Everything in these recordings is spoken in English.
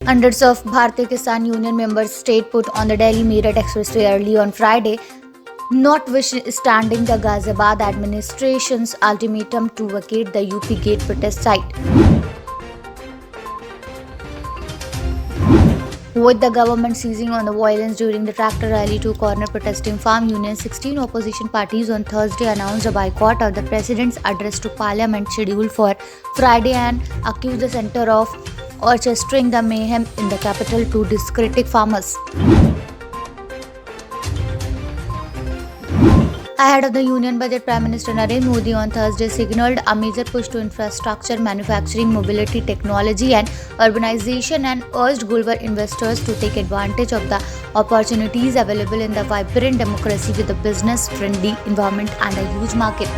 Hundreds of Bharatiya Kisan Union members stayed put on the Delhi-Meerut Expressway early on Friday, notwithstanding the Ghaziabad administration's ultimatum to vacate the UP Gate protest site. With the government seizing on the violence during the tractor rally to corner protesting farm unions, 16 opposition parties on Thursday announced a boycott of the president's address to parliament scheduled for Friday and accused the centre of orchestrating the mayhem in the capital to discredit farmers. Ahead of the Union Budget, Prime Minister Narendra Modi on Thursday signalled a major push to infrastructure, manufacturing, mobility, technology and urbanization and urged global investors to take advantage of the opportunities available in the vibrant democracy with a business-friendly environment and a huge market.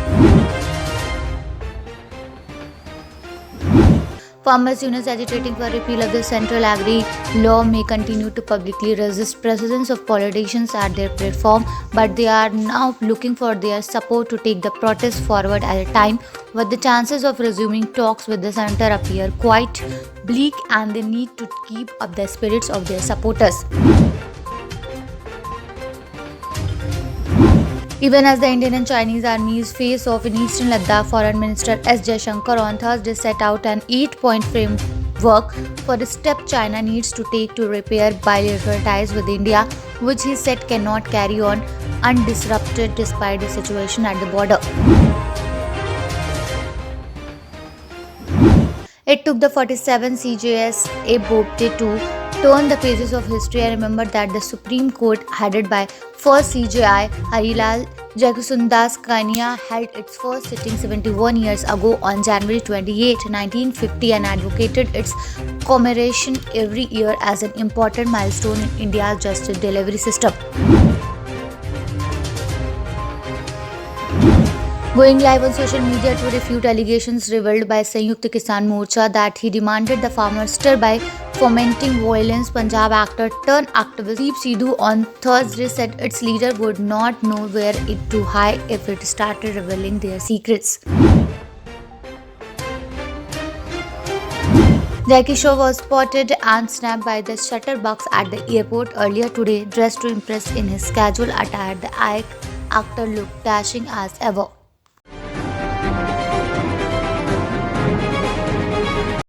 Farmers' unions agitating for repeal of the central agri law may continue to publicly resist presence of politicians at their platform, but they are now looking for their support to take the protest forward at a time when the chances of resuming talks with the centre appear quite bleak, and they need to keep up the spirits of their supporters. Even as the Indian and Chinese armies face off in eastern Ladakh, Foreign Minister S. Jaishankar on Thursday set out an 8-point framework for the step China needs to take to repair bilateral ties with India, which he said cannot carry on undisrupted despite the situation at the border. It took the 47 CJS A. Bopte to turn the pages of history. I remember that the Supreme Court, headed by first CJI Harilal Jagsundas Kania, held its first sitting 71 years ago on January 28, 1950 and advocated its commemoration every year as an important milestone in India's justice delivery system. Going live on social media to refute allegations revealed by Sanyukta Kisan Morcha that he demanded the farmers stir by fomenting violence, Punjab actor turned activist Deep Sidhu on Thursday said its leader would not know where it to hide if it started revealing their secrets. Jackie Shaw was spotted and snapped by the shutterbugs at the airport earlier today, dressed to impress in his casual attire. The actor looked dashing as ever.